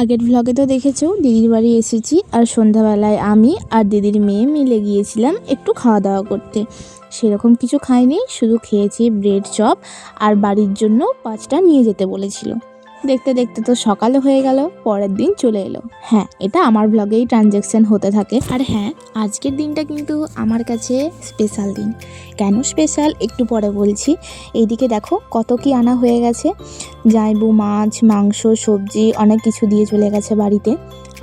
আগের ভ্লগে তো দেখেছো দিদির বাড়ি এসেছি আর সন্ধ্যাবেলায় আমি আর দিদির মেয়ে মিলে গিয়েছিলাম একটু খাওয়া দাওয়া করতে। সেরকম কিছু খাইনি, শুধু খেয়েছি ব্রেড চপ আর বাড়ির জন্য 5টা নিয়ে যেতে বলেছিল। দেখতে দেখতে তো সকাল হয়ে গেল, পরের দিন চলে এলো। হ্যাঁ, এটা আমার ভ্লগেই ট্রানজ্যাকশন হতে থাকে। আর হ্যাঁ, আজকের দিনটা কিন্তু আমার কাছে স্পেশাল দিন। কেন স্পেশাল একটু পরে বলছি। এইদিকে দেখো কত কি আনা হয়ে গেছে। জাইবু মাছ, মাংস, সবজি অনেক কিছু দিয়ে চলে গেছে বাড়িতে।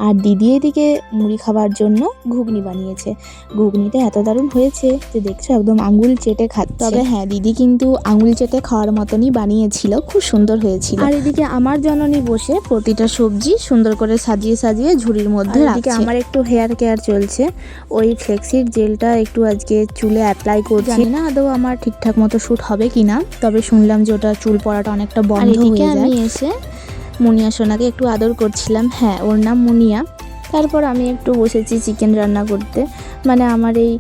আর দিদি এদিকে মুড়ি খাবার জন্য ঘুগনি বানিয়েছে। ঘুগনিটা এত দারুণ হয়েছে যে দেখছো একদম আঙুল চেটে খাচ্ছে। তবে হ্যাঁ, দিদি কিন্তু আঙুল চেটে খাওয়ার মতনই বানিয়েছিল, খুব সুন্দর হয়েছিল। আর এদিকে আমার জননী বসে প্রতিটা সবজি সুন্দর করে সাজিয়ে সাজিয়ে ঝুড়ির মধ্যে রাখছে। আমার একটু হেয়ার কেয়ার চলছে, ওই ফ্লেক্সির জেলটা একটু আজকে চুলে অ্যাপ্লাই করছি। জানি না আদৌ আমার ঠিকঠাক মতো শ্যুট হবে কিনা, তবে শুনলাম যে ওটা চুল পড়াটা অনেকটা বন্ধ হয়ে যায়। আমি এসে মুনিয়া সোনাকে একটু আদর করছিলাম। হ্যাঁ, ওর নাম মুনিয়া। তারপর আমি একটু বসেছি চিকেন রান্না করতে। মানে আমার এই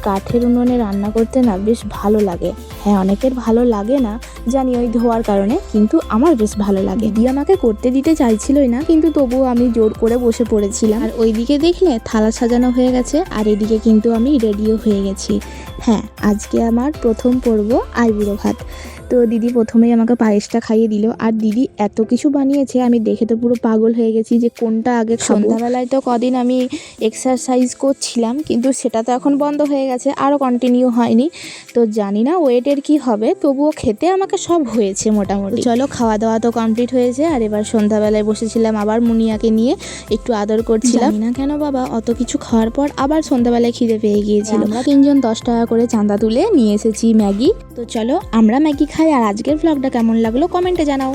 কাঠের উনুনে রান্না করতে না বেশ ভালো লাগে। হ্যাঁ, অনেকের ভালো লাগে না জানি ওই ধোয়ার কারণে, কিন্তু আমার বেশ ভালো লাগে। দিদি আমাকে করতে দিতে চাইছিলই না, কিন্তু তবুও আমি জোর করে বসে পড়েছিলাম। আর ওইদিকে দেখলে থালা সাজানো হয়ে গেছে, আর এদিকে কিন্তু আমি রেডিও হয়ে গেছি। হ্যাঁ, আজকে আমার প্রথম পর্ব আইবুড়ো ভাত। তো দিদি প্রথমেই আমাকে পায়েসটা খাইয়ে দিল। আর দিদি এত কিছু বানিয়েছে, আমি দেখে তো পুরো পাগল হয়ে গেছি যে কোনটা আগে খাবো। সন্ধ্যাবেলায় তো কদিন আমি এক্সারসাইজ করছিলাম, কিন্তু সেটা তো এখন বন্ধ হয়ে গেছে, আরও কন্টিনিউ হয়নি। তো জানি না ওয়েটের কি হবে, তবুও খেতে আমাকে সব হয়েছে মোটামুটি। চলো, খাওয়া দাওয়া তো কমপ্লিট হয়েছে। আর এবার সন্ধ্যাবেলায় বসেছিলাম আবার মুনিয়াকে নিয়ে একটু আদর করছিলাম। না কেন বাবা, অত কিছু খাওয়ার পর আবার সন্ধ্যাবেলায় খিদে পেয়ে গিয়েছিল। আমরা 3 জন 10 টাকা করে চাঁদা তুলে নিয়ে এসেছি ম্যাগি। তো চলো আমরা ম্যাগি খাই। আর আজকের ভ্লগটা কেমন লাগলো কমেন্টে জানাও।